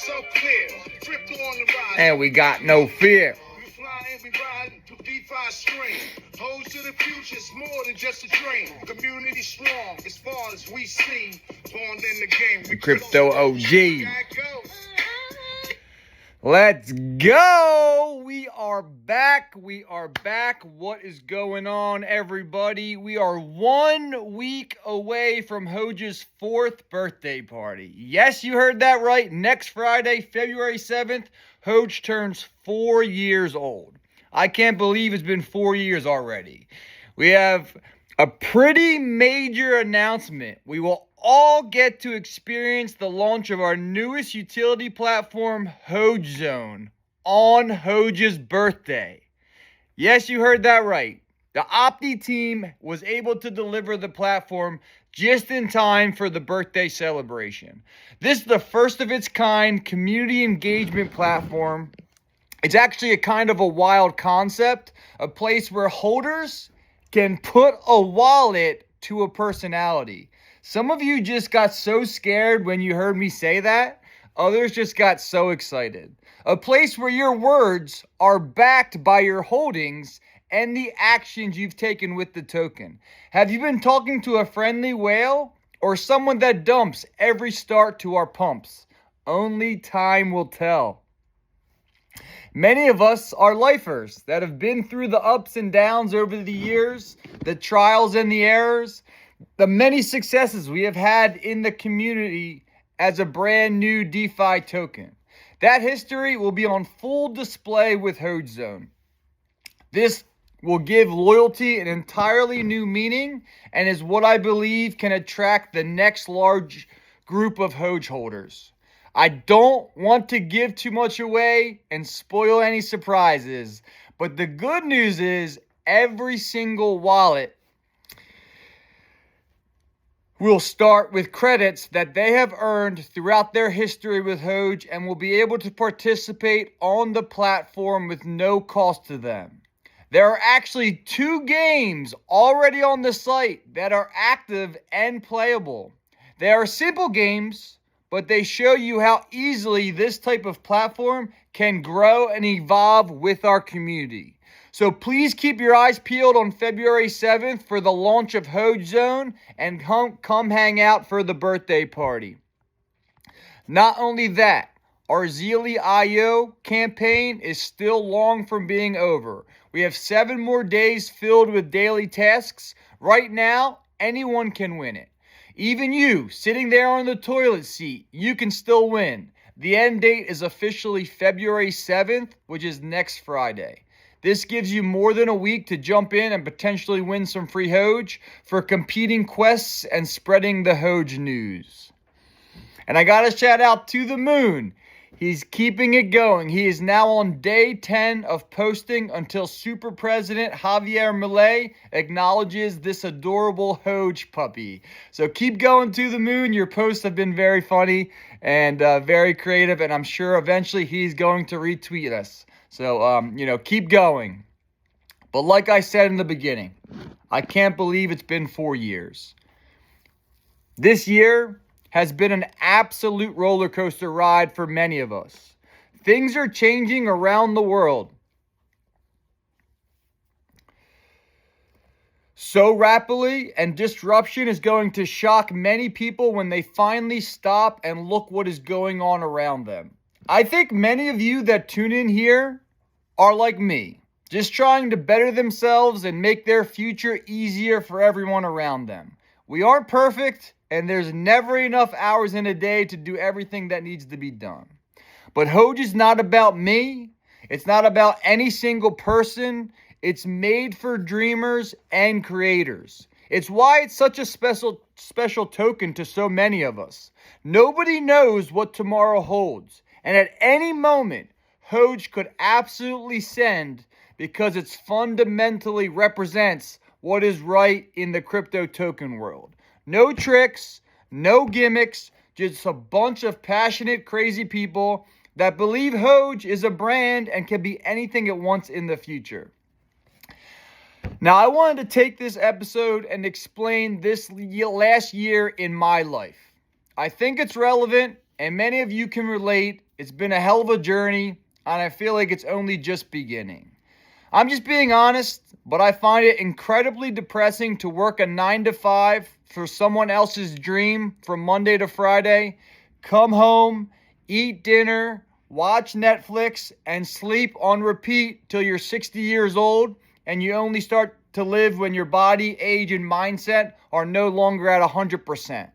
so clear. Drift on the rise. And we got no fear. We flying, we riding to DeFi stream. Hoge to the future, it's more than just a dream. Community strong, as far as we see. Born in the game. The crypto OG. Let's go. We are back. What is going on, everybody? We are 1 week away from Hoge's 4th birthday party. Yes, you heard that right. Next Friday, February 7th, Hoge turns 4 years old. I can't believe it's been 4 years already. We have a pretty major announcement. We will all get to experience the launch of our newest utility platform, HogeZone, on Hoge's birthday. Yes, you heard that right. The Opti team was able to deliver the platform just in time for the birthday celebration. This is the first of its kind community engagement platform. It's actually a kind of a wild concept, a place where holders can put a wallet to a personality. Some of you just got so scared when you heard me say that. Others just got so excited. A place where your words are backed by your holdings and the actions you've taken with the token. Have you been talking to a friendly whale or someone that dumps every start to our pumps? Only time will tell. Many of us are lifers that have been through the ups and downs over the years, the trials and the errors, the many successes we have had in the community as a brand new DeFi token. That history will be on full display with HogeZone. This will give loyalty an entirely new meaning and is what I believe can attract the next large group of Hoge holders. I don't want to give too much away and spoil any surprises, but the good news is every single wallet will start with credits that they have earned throughout their history with Hoge and will be able to participate on the platform with no cost to them. There are actually 2 games already on the site that are active and playable. They are simple games, but they show you how easily this type of platform can grow and evolve with our community. So please keep your eyes peeled on February 7th for the launch of HogeZone and come hang out for the birthday party. Not only that, our Zeely.io campaign is still long from being over. We have 7 more days filled with daily tasks. Right now, anyone can win it. Even you, sitting there on the toilet seat, you can still win. The end date is officially February 7th, which is next Friday. This gives you more than a week to jump in and potentially win some free Hoge for competing quests and spreading the Hoge news. And I gotta shout out to the Moon. He's keeping it going. He is now on day 10 of posting until Super President Javier Milei acknowledges this adorable Hoge puppy. So keep going to the Moon. Your posts have been very funny and very creative, and I'm sure eventually he's going to retweet us. So, keep going. But like I said in the beginning, I can't believe it's been 4 years. This year has been an absolute roller coaster ride for many of us. Things are changing around the world so rapidly, and disruption is going to shock many people when they finally stop and look what is going on around them. I think many of you that tune in here are like me, just trying to better themselves and make their future easier for everyone around them. We aren't perfect, and there's never enough hours in a day to do everything that needs to be done. But Hoge is not about me. It's not about any single person. It's made for dreamers and creators. It's why it's such a special token to so many of us. Nobody knows what tomorrow holds. And at any moment, Hoge could absolutely send because it fundamentally represents what is right in the crypto token world. No tricks, no gimmicks, just a bunch of passionate, crazy people that believe Hoge is a brand and can be anything it wants in the future. Now, I wanted to take this episode and explain this last year in my life. I think it's relevant and many of you can relate. It's been a hell of a journey, and I feel like it's only just beginning. I'm just being honest, but I find it incredibly depressing to work a 9 to 5 for someone else's dream from Monday to Friday, come home, eat dinner, watch Netflix, and sleep on repeat till you're 60 years old, and you only start to live when your body, age, and mindset are no longer at 100%.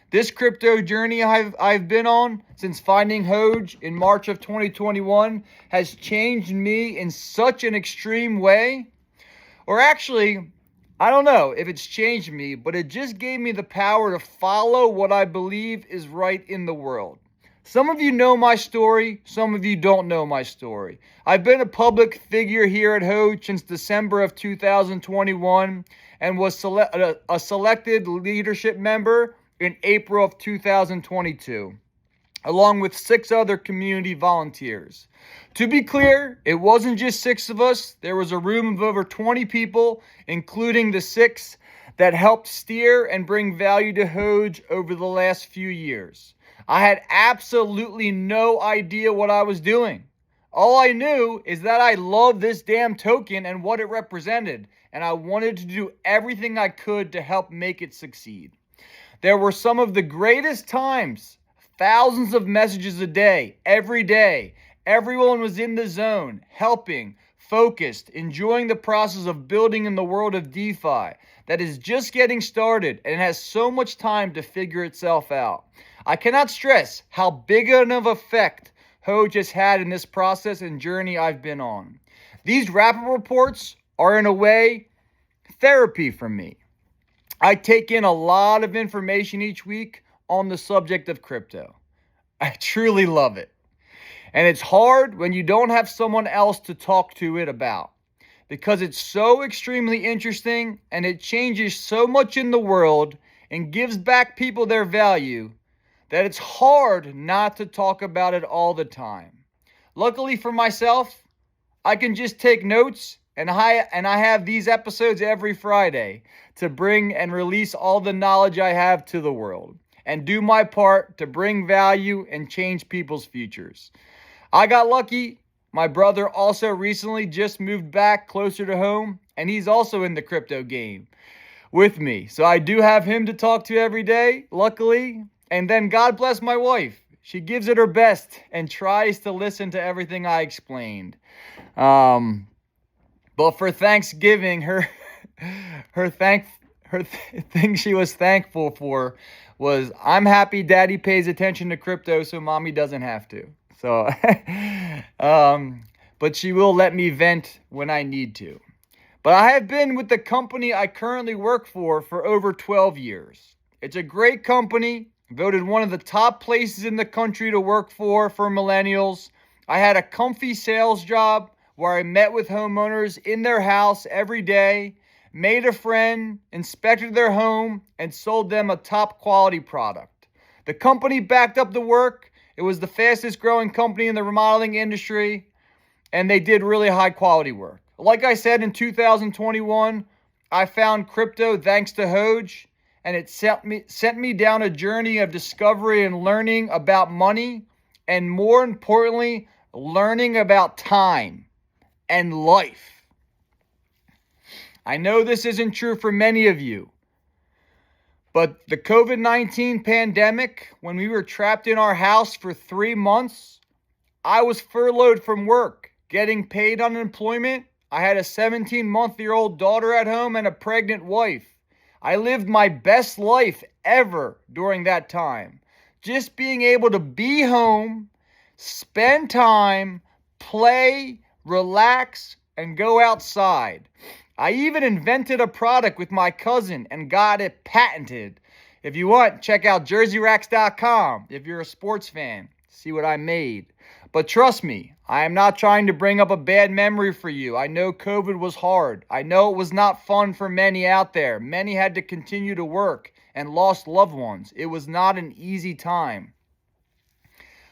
This crypto journey I've been on since finding Hoge in March of 2021 has changed me in such an extreme way. Or actually, I don't know if it's changed me, but it just gave me the power to follow what I believe is right in the world. Some of you know my story, some of you don't know my story. I've been a public figure here at Hoge since December of 2021 and was a selected leadership member in April of 2022, along with 6 other community volunteers. To be clear, it wasn't just 6 of us. There was a room of over 20 people, including the 6 that helped steer and bring value to Hoge over the last few years. I had absolutely no idea what I was doing. All I knew is that I loved this damn token and what it represented, and I wanted to do everything I could to help make it succeed. There were some of the greatest times, thousands of messages a day, every day. Everyone was in the zone, helping, focused, enjoying the process of building in the world of DeFi that is just getting started and has so much time to figure itself out. I cannot stress how big of effect Hoge has had in this process and journey I've been on. These rapid reports are, in a way, therapy for me. I take in a lot of information each week on the subject of crypto. I truly love it. And it's hard when you don't have someone else to talk to it about, because it's so extremely interesting and it changes so much in the world and gives back people their value that it's hard not to talk about it all the time. Luckily for myself, I can just take notes, and I have these episodes every Friday to bring and release all the knowledge I have to the world and do my part to bring value and change people's futures. I got lucky. My brother also recently just moved back closer to home, and he's also in the crypto game with me. So I do have him to talk to every day, luckily. And then God bless my wife. She gives it her best and tries to listen to everything I explained. But for Thanksgiving, her thing she was thankful for was, I'm happy Daddy pays attention to crypto so Mommy doesn't have to. So, but she will let me vent when I need to. But I have been with the company I currently work for over 12 years. It's a great company, voted one of the top places in the country to work for millennials. I had a comfy sales job where I met with homeowners in their house every day, made a friend, inspected their home, and sold them a top quality product. The company backed up the work. It was the fastest growing company in the remodeling industry, and they did really high quality work. Like I said, in 2021, I found crypto thanks to Hoge, and it sent me down a journey of discovery and learning about money, and more importantly, learning about time and life. I know this isn't true for many of you, but the COVID-19 pandemic, when we were trapped in our house for 3 months, I was furloughed from work, getting paid unemployment. I had a 17-month-old daughter at home and a pregnant wife. I lived my best life ever during that time. Just being able to be home, spend time, play, relax, and go outside. I even invented a product with my cousin and got it patented. If you want, check out jerseyracks.com if you're a sports fan. See what I made. But trust me, I am not trying to bring up a bad memory for you. I know COVID was hard. I know it was not fun for many out there. Many had to continue to work and lost loved ones. It was not an easy time.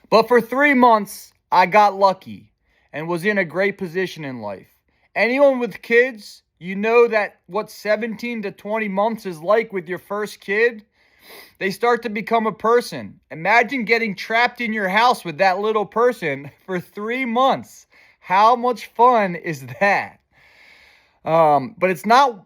But for 3 months, I got lucky and was in a great position in life. Anyone with kids, you know that what 17 to 20 months is like with your first kid. They start to become a person. Imagine getting trapped in your house with that little person for 3 months. How much fun is that? But it's not,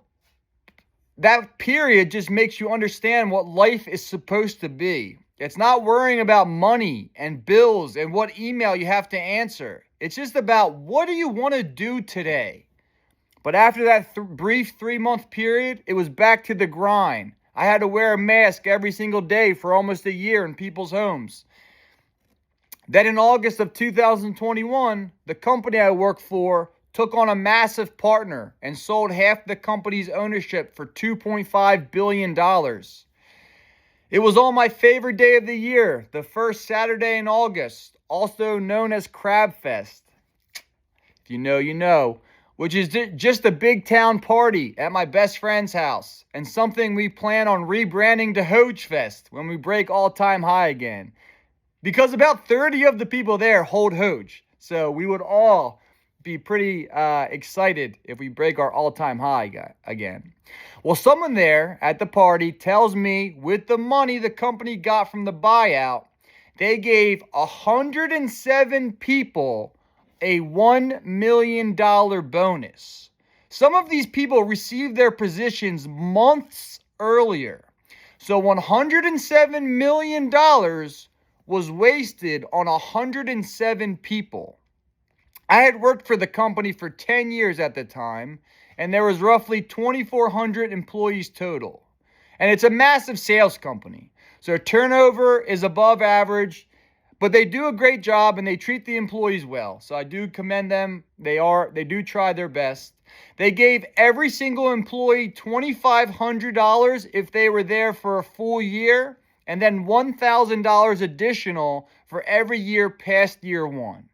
that period just makes you understand what life is supposed to be. It's not worrying about money and bills and what email you have to answer. It's just about, what do you want to do today? But after that brief 3-month period, it was back to the grind. I had to wear a mask every single day for almost a year in people's homes. Then in August of 2021, the company I worked for took on a massive partner and sold half the company's ownership for $2.5 billion. It was on my favorite day of the year, the first Saturday in August, also known as Crab Fest. If you know, you know. Which is just a big town party at my best friend's house, and something we plan on rebranding to Hoge Fest when we break all-time high again. Because about 30 of the people there hold Hoge, so we would all be pretty excited if we break our all-time high again. Well, someone there at the party tells me with the money the company got from the buyout, they gave 107 people a $1 million bonus. Some of these people received their positions months earlier. So $107 million was wasted on 107 people. I had worked for the company for 10 years at the time, and there was roughly 2,400 employees total. And it's a massive sales company. So turnover is above average. But they do a great job and they treat the employees well. So I do commend them. They do try their best. They gave every single employee $2,500 if they were there for a full year, and then $1,000 additional for every year past year one.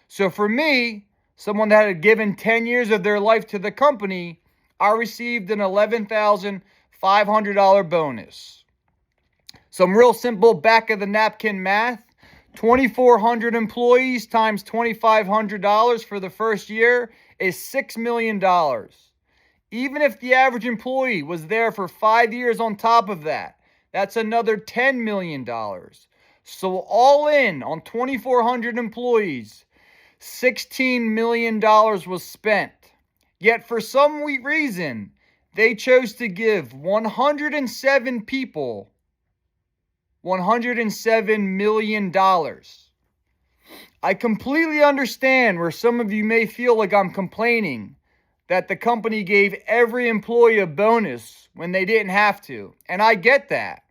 So for me, someone that had given 10 years of their life to the company, I received an $11,500 bonus. Some real simple back of the napkin math. 2,400 employees times $2,500 for the first year is $6 million. Even if the average employee was there for 5 years on top of that, that's another $10 million. So all in on 2,400 employees, $16 million was spent. Yet for some reason, they chose to give 107 people $107 million. I completely understand where some of you may feel like I'm complaining that the company gave every employee a bonus when they didn't have to. And I get that.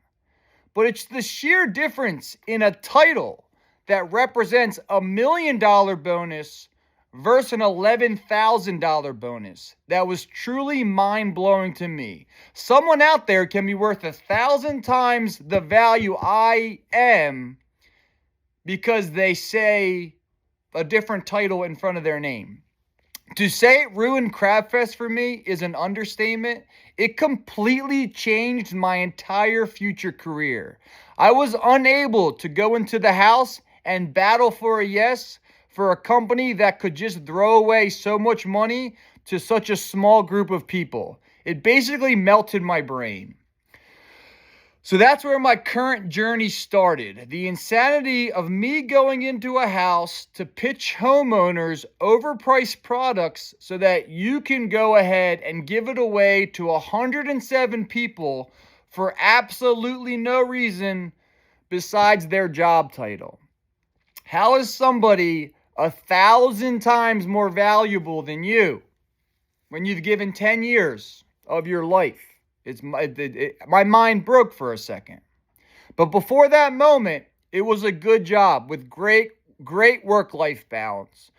But it's the sheer difference in a title that represents $1 million bonus versus an $11,000 bonus that was truly mind-blowing to me. Someone out there can be worth 1,000 times the value I am because they say a different title in front of their name. To say it ruined Crabfest for me is an understatement. It completely changed my entire future career. I was unable to go into the house and battle for a yes for a company that could just throw away so much money to such a small group of people. It basically melted my brain. So that's where my current journey started. The insanity of me going into a house to pitch homeowners overpriced products so that you can go ahead and give it away to 107 people for absolutely no reason besides their job title. How is somebody 1,000 times more valuable than you when you've given 10 years of your life? My mind broke for a second. But before that moment, it was a good job with great work-life balance.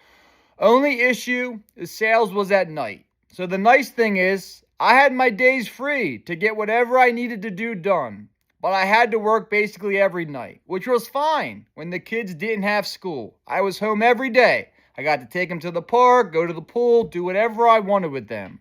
Only issue is sales was at night. So the nice thing is I had my days free to get whatever I needed to do done. But I had to work basically every night, which was fine when the kids didn't have school. I was home every day. I got to take them to the park, go to the pool, do whatever I wanted with them.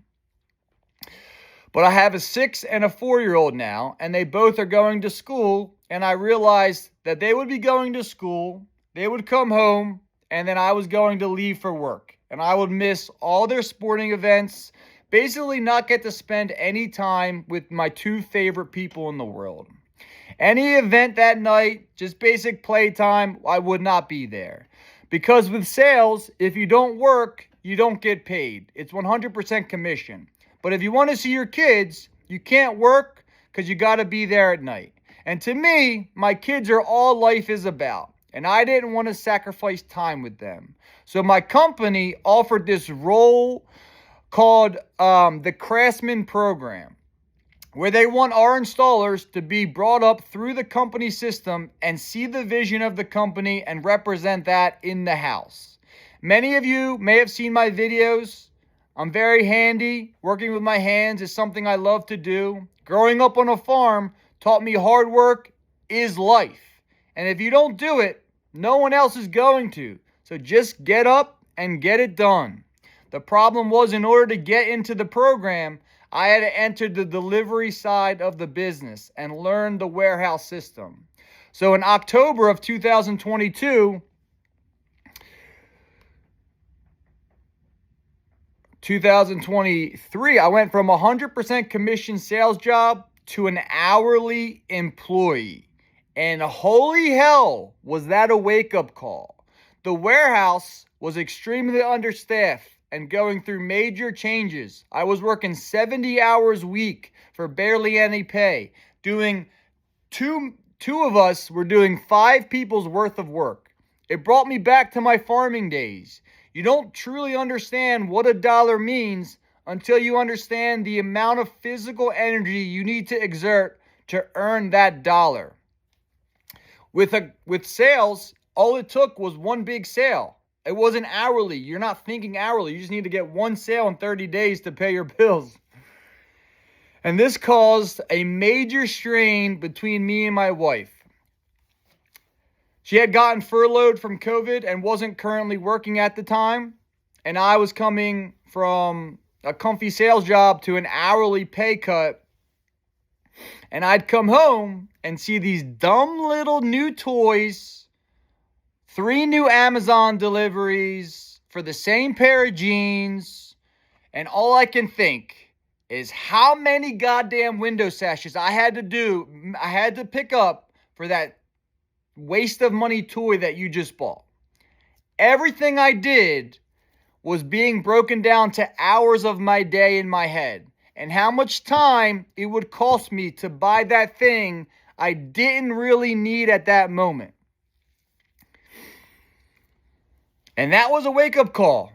But I have a 6 and a 4-year-old now, and they both are going to school, and I realized that they would be going to school, they would come home, and then I was going to leave for work. And I would miss all their sporting events, basically not get to spend any time with my 2 favorite people in the world. Any event that night, just basic playtime, I would not be there. Because with sales, if you don't work, you don't get paid. It's 100% commission. But if you want to see your kids, you can't work because you got to be there at night. And to me, my kids are all life is about. And I didn't want to sacrifice time with them. So my company offered this role called the Craftsman Program, where they want our installers to be brought up through the company system and see the vision of the company and represent that in the house. Many of you may have seen my videos. I'm very handy. Working with my hands is something I love to do. Growing up on a farm taught me hard work is life. And if you don't do it, no one else is going to. So just get up and get it done. The problem was, in order to get into the program, I had to enter the delivery side of the business and learn the warehouse system. So in October of 2023, I went from a 100% commission sales job to an hourly employee. And holy hell, was that a wake-up call. The warehouse was extremely understaffed and going through major changes. I was working 70 hours a week for barely any pay. Two of us were doing 5 people's worth of work. It brought me back to my farming days. You don't truly understand what a dollar means until you understand the amount of physical energy you need to exert to earn that dollar. With sales, all it took was one big sale. It wasn't hourly. You're not thinking hourly. You just need to get one sale in 30 days to pay your bills. And this caused a major strain between me and my wife. She had gotten furloughed from COVID and wasn't currently working at the time. And I was coming from a comfy sales job to an hourly pay cut. And I'd come home and see these dumb little new toys, 3 new Amazon deliveries for the same pair of jeans. And all I can think is how many goddamn window sashes I had to pick up for that waste of money toy that you just bought. Everything I did was being broken down to hours of my day in my head, and how much time it would cost me to buy that thing I didn't really need at that moment. And that was a wake-up call,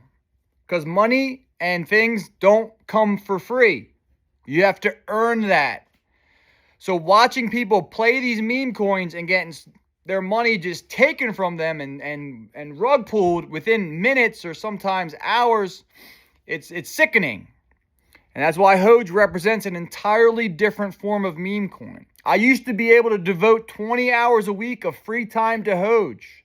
because money and things don't come for free. You have to earn that. So watching people play these meme coins and getting their money just taken from them and rug pulled within minutes or sometimes hours, it's sickening. And that's why Hoge represents an entirely different form of meme coin. I used to be able to devote 20 hours a week of free time to Hoge.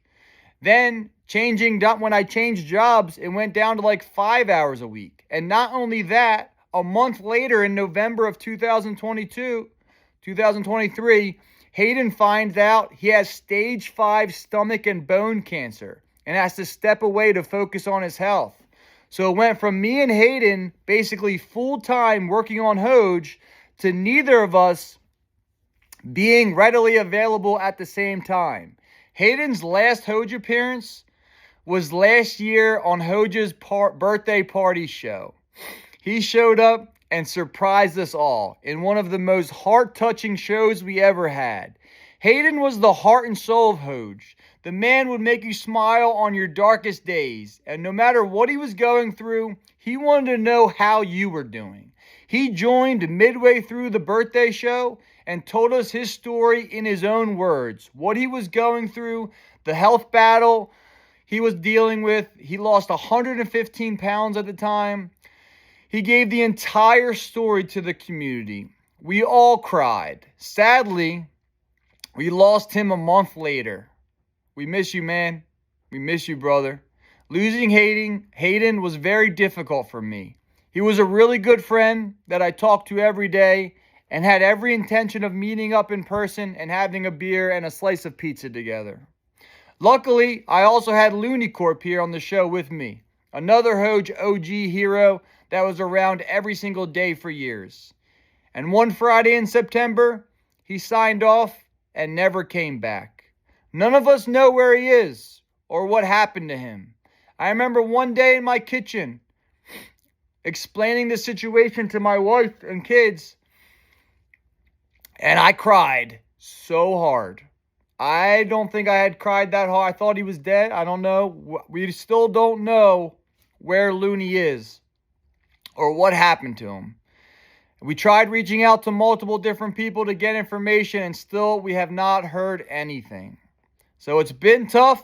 Then when I changed jobs, it went down to like 5 hours a week. And not only that, a month later in November of 2023, Hayden finds out he has stage 5 stomach and bone cancer and has to step away to focus on his health. So it went from me and Hayden basically full-time working on Hoge to neither of us being readily available at the same time. Hayden's last Hoge appearance was last year on Hoge's birthday party show. He showed up and surprised us all in one of the most heart-touching shows we ever had. Hayden was the heart and soul of Hoge. The man would make you smile on your darkest days, and no matter what he was going through, he wanted to know how you were doing. He joined midway through the birthday show and told us his story in his own words, what he was going through, the health battle he was dealing with. He lost 115 pounds at the time. He gave the entire story to the community. We all cried. Sadly, we lost him a month later. We miss you, man. We miss you, brother. Losing Hayden was very difficult for me. He was a really good friend that I talked to every day and had every intention of meeting up in person and having a beer and a slice of pizza together. Luckily, I also had Looney Corp here on the show with me, another Hoge OG hero that was around every single day for years. And one Friday in September, he signed off and never came back. None of us know where he is or what happened to him. I remember one day in my kitchen explaining the situation to my wife and kids, and I cried so hard. I don't think I had cried that hard. I thought he was dead. I don't know. We still don't know where Looney is or what happened to him. We tried reaching out to multiple different people to get information, and still we have not heard anything. So it's been tough,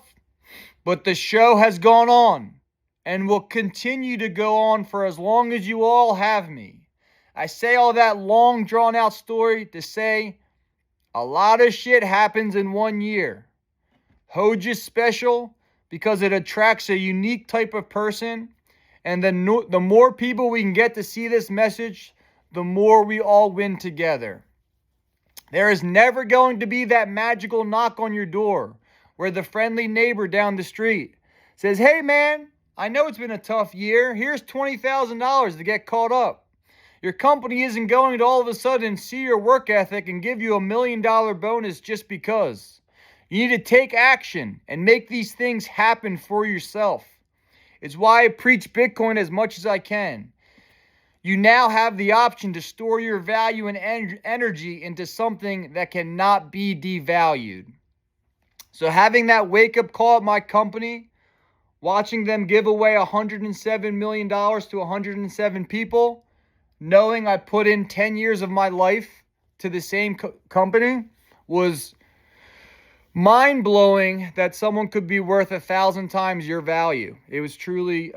but the show has gone on and will continue to go on for as long as you all have me. I say all that long drawn out story to say a lot of shit happens in 1 year. Hoge is special because it attracts a unique type of person, and the more people we can get to see this message, the more we all win together. There is never going to be that magical knock on your door where the friendly neighbor down the street says, "Hey man, I know it's been a tough year. Here's $20,000 to get caught up." Your company isn't going to all of a sudden see your work ethic and give you $1 million bonus just because. You need to take action and make these things happen for yourself. It's why I preach Bitcoin as much as I can. You now have the option to store your value and energy into something that cannot be devalued. So having that wake-up call at my company, watching them give away $107 million to 107 people, knowing I put in 10 years of my life to the same company, was mind-blowing that someone could be worth 1,000 times your value. It was truly,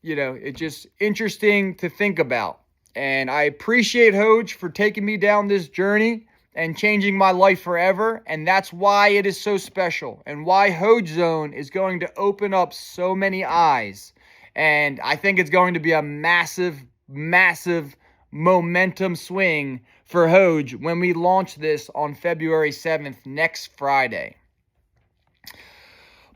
it's just interesting to think about. And I appreciate Hoge for taking me down this journey and changing my life forever. And that's why it is so special and why HogeZone is going to open up so many eyes. And I think it's going to be a massive, massive momentum swing for Hoge when we launch this on February 7th, next Friday.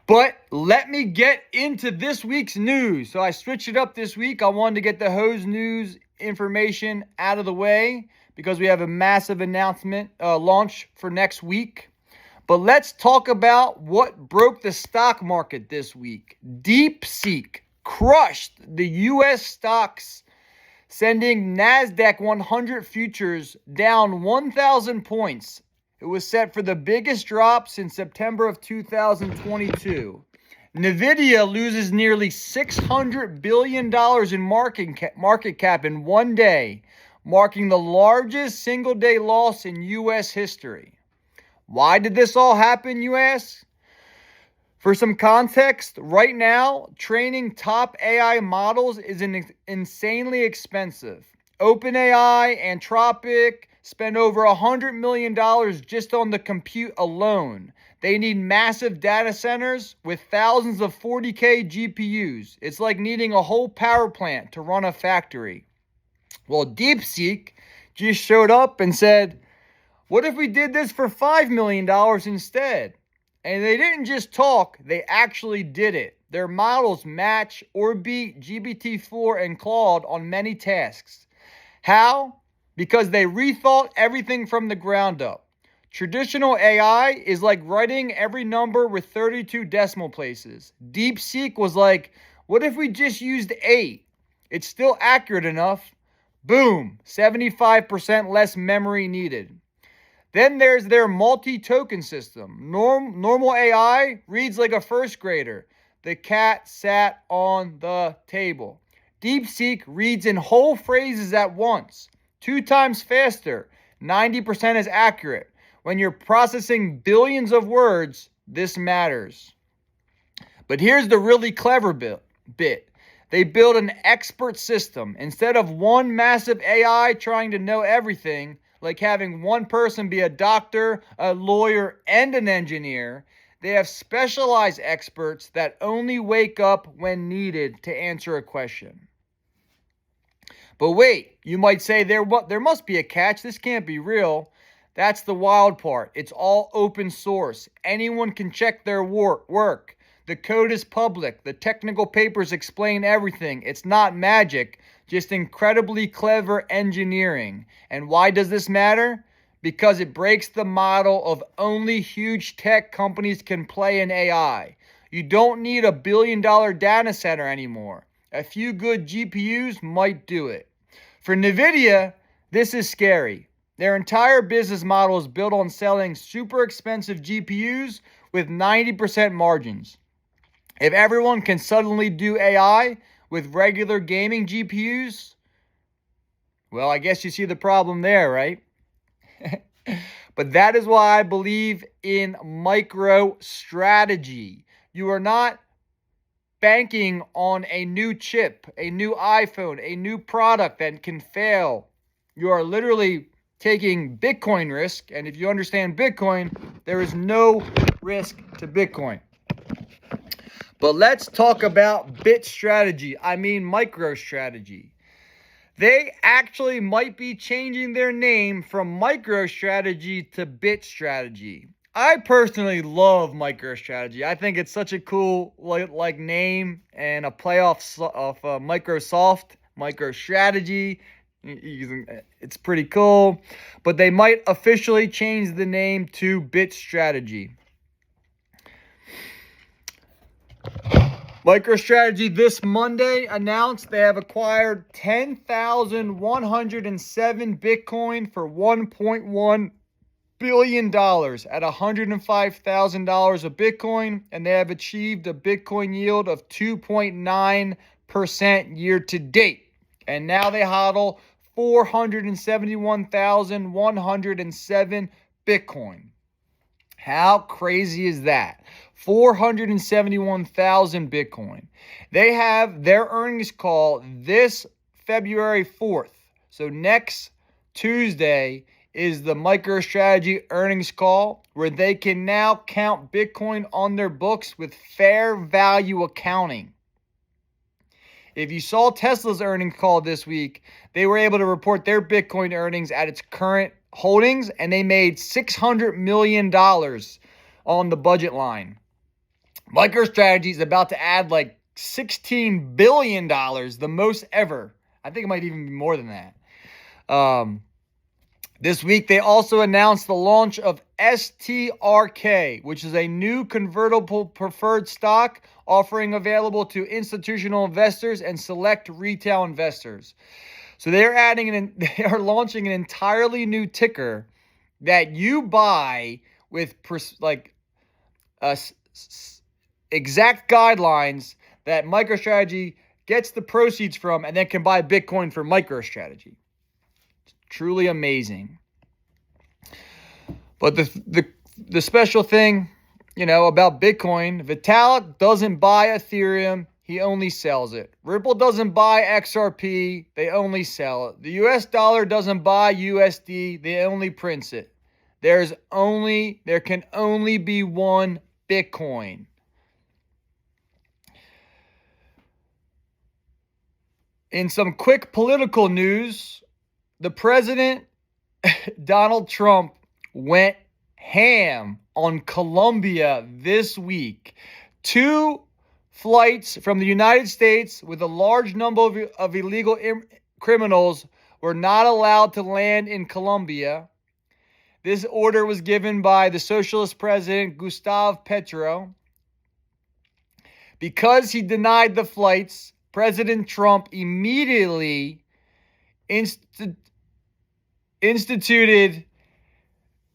But let me get into this week's news. So I switched it up this week. I wanted to get the Hoge news information out of the way because we have a massive announcement launch for next week. But let's talk about what broke the stock market this week. DeepSeek crushed the U.S. stocks, sending NASDAQ 100 futures down 1,000 points. It was set for the biggest drop since September of 2022. Nvidia loses nearly $600 billion in market cap in one day, marking the largest single-day loss in U.S. history. Why did this all happen, you ask? For some context, right now, training top AI models is insanely expensive. OpenAI, Anthropic spend over $100 million just on the compute alone. They need massive data centers with thousands of 40K GPUs. It's like needing a whole power plant to run a factory. Well, DeepSeek just showed up and said, what if we did this for $5 million instead? And they didn't just talk, they actually did it. Their models match or beat GPT-4 and Claude on many tasks. How? Because they rethought everything from the ground up. Traditional AI is like writing every number with 32 decimal places. DeepSeek was like, what if we just used 8? It's still accurate enough. Boom, 75% less memory needed. Then there's their multi-token system. Normal AI reads like a first grader. The cat sat on the table. DeepSeek reads in whole phrases at once. 2 times faster, 90% as accurate. When you're processing billions of words, this matters. But here's the really clever bit. They build an expert system. Instead of one massive AI trying to know everything, like having one person be a doctor, a lawyer, and an engineer, they have specialized experts that only wake up when needed to answer a question. But wait, you might say there must be a catch. This can't be real. That's the wild part. It's all open source. Anyone can check their work. The code is public. The technical papers explain everything. It's not magic, just incredibly clever engineering. And why does this matter? because it breaks the model of only huge tech companies can play in AI. You don't need $1 billion data center anymore. A few good GPUs might do it. For NVIDIA, this is scary. Their entire business model is built on selling super expensive GPUs with 90% margins. If everyone can suddenly do AI with regular gaming GPUs, well, I guess you see the problem there, right? But that is why I believe in MicroStrategy. You are not banking on a new chip, a new iPhone, a new product that can fail. You are literally taking Bitcoin risk. And if you understand Bitcoin, there is no risk to Bitcoin. But let's talk about MicroStrategy. They actually might be changing their name from MicroStrategy to BitStrategy. I personally love MicroStrategy. I think it's such a cool like name and a playoff of Microsoft, MicroStrategy. It's pretty cool. But they might officially change the name to BitStrategy. MicroStrategy this Monday announced they have acquired 10,107 Bitcoin for $1.1 billion at $105,000 a Bitcoin, and they have achieved a Bitcoin yield of 2.9% year to date. And now they hodl 471,107 Bitcoin. How crazy is that? 471,000 Bitcoin. They have their earnings call this February 4th. So next Tuesday is the MicroStrategy earnings call where they can now count Bitcoin on their books with fair value accounting. If you saw Tesla's earnings call this week, they were able to report their Bitcoin earnings at its current holdings, and they made $600 million on the budget line. MicroStrategy is about to add like $16 billion, the most ever. I think it might even be more than that. This week, they also announced the launch of STRK, which is a new convertible preferred stock offering available to institutional investors and select retail investors. So they are launching an entirely new ticker that you buy with exact guidelines that MicroStrategy gets the proceeds from and then can buy Bitcoin for MicroStrategy. It's truly amazing. But the special thing, about Bitcoin, Vitalik doesn't buy Etherieum. He only sells it. Ripple doesn't buy XRP. They only sell it. The US dollar doesn't buy USD. They only print it. There can only be one Bitcoin. In some quick political news, the president, Donald Trump, went ham on Colombia this week. 2 flights from the United States with a large number of illegal criminals were not allowed to land in Colombia. This order was given by the socialist president, Gustavo Petro. Because he denied the flights, President Trump immediately instituted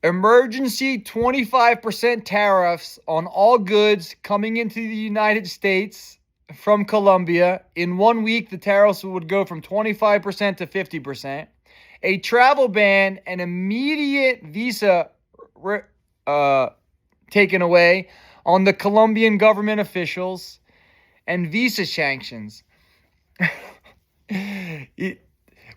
emergency 25% tariffs on all goods coming into the United States from Colombia. In 1 week, the tariffs would go from 25% to 50%. A travel ban and immediate visa taken away on the Colombian government officials and visa sanctions.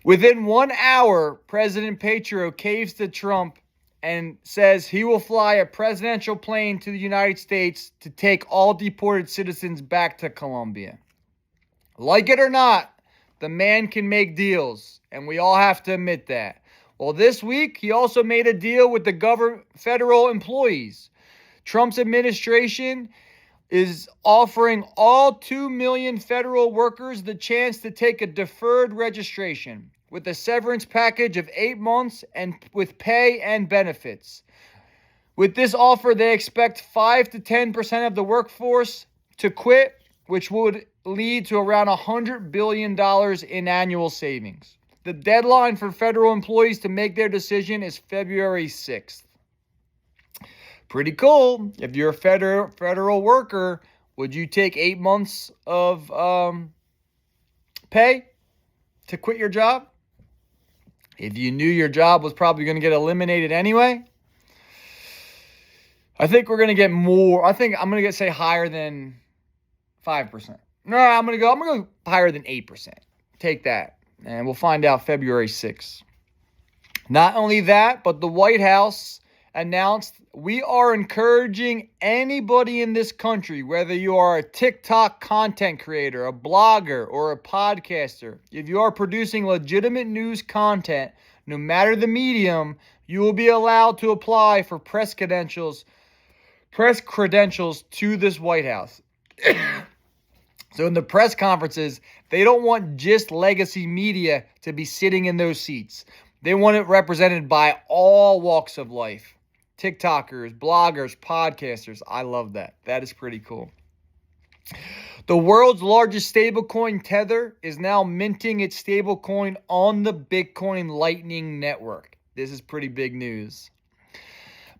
Within 1 hour, President Petro caves to Trump and says he will fly a presidential plane to the United States to take all deported citizens back to Colombia. Like it or not, the man can make deals, and we all have to admit that. Well, this week, he also made a deal with the federal employees. Trump's administration is offering all 2 million federal workers the chance to take a deferred registration. with a severance package of 8 months and with pay and benefits. With this offer, they expect 5 to 10% of the workforce to quit, which would lead to around $100 billion in annual savings. The deadline for federal employees to make their decision is February 6th. Pretty cool. If you're a federal worker, would you take 8 months of pay to quit your job? If you knew your job was probably going to get eliminated anyway? I think we're going to get more. I think I'm going to say higher than 5%. No, I'm going to go higher than 8%. Take that. And we'll find out February 6th. Not only that, but the White House announced we are encouraging anybody in this country, whether you are a TikTok content creator, a blogger, or a podcaster, if you are producing legitimate news content, no matter the medium, you will be allowed to apply for press credentials to this White House. So in the press conferences, they don't want just legacy media to be sitting in those seats. They want it represented by all walks of life. TikTokers, bloggers, podcasters. I love that. That is pretty cool. The world's largest stablecoin, Tether, is now minting its stablecoin on the Bitcoin Lightning Network. This is pretty big news.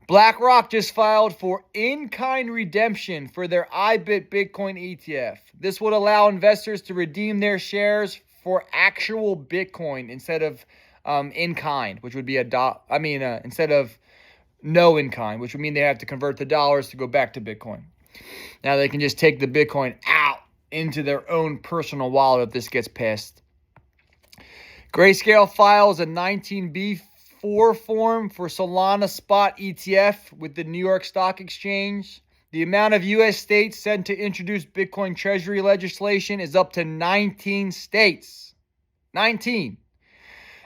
BlackRock just filed for in-kind redemption for their IBIT Bitcoin ETF. This would allow investors to redeem their shares for actual Bitcoin instead of in kind, which would be instead of no in kind, which would mean they have to convert the dollars to go back to Bitcoin. Now they can just take the Bitcoin out into their own personal wallet if this gets passed. Grayscale files a 19B4 form for Solana spot ETF with the New York Stock Exchange. The amount of U.S. states sent to introduce Bitcoin Treasury legislation is up to 19 states. 19.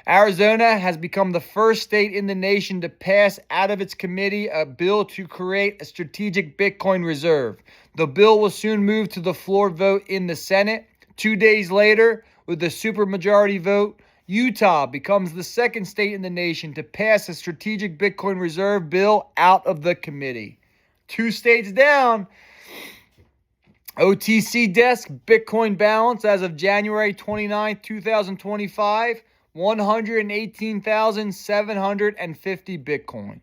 Arizona has become the first state in the nation to pass out of its committee a bill to create a strategic Bitcoin reserve. The bill will soon move to the floor vote in the Senate. 2 days later, with a supermajority vote, Utah becomes the second state in the nation to pass a strategic Bitcoin reserve bill out of the committee. 2 states down. OTC desk Bitcoin balance as of January 29, 2025. 118,750 Bitcoin.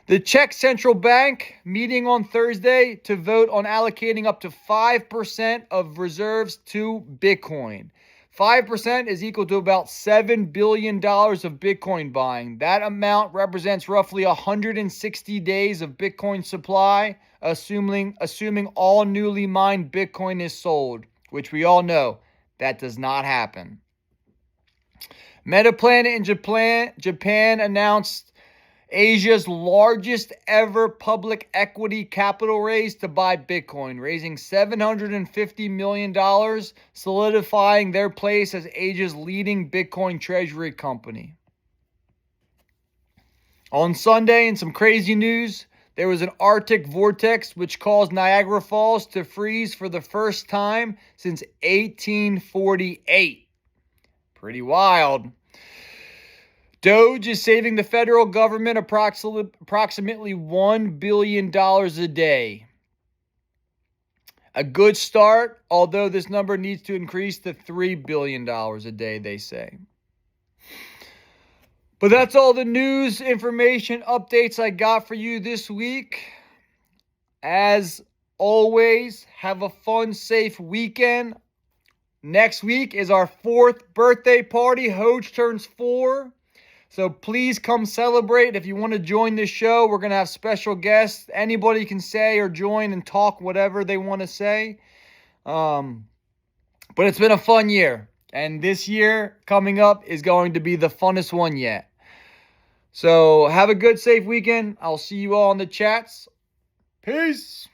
The Czech Central Bank meeting on Thursday to vote on allocating up to 5% of reserves to Bitcoin. 5% is equal to about $7 billion of Bitcoin buying. That amount represents roughly 160 days of Bitcoin supply, assuming all newly mined Bitcoin is sold, which we all know that does not happen. Metaplanet in Japan announced Asia's largest ever public equity capital raise to buy Bitcoin, raising $750 million, solidifying their place as Asia's leading Bitcoin treasury company. On Sunday, in some crazy news, there was an Arctic vortex which caused Niagara Falls to freeze for the first time since 1848. Pretty wild. Doge is saving the federal government approximately $1 billion a day. A good start, although this number needs to increase to $3 billion a day, they say. But that's all the news, information, updates I got for you this week. As always, have a fun, safe weekend. Next week is our 4th birthday party. Hoge turns 4. So please come celebrate. If you want to join the show, we're going to have special guests. Anybody can say or join and talk whatever they want to say. But it's been a fun year. And this year coming up is going to be the funnest one yet. So have a good, safe weekend. I'll see you all in the chats. Peace.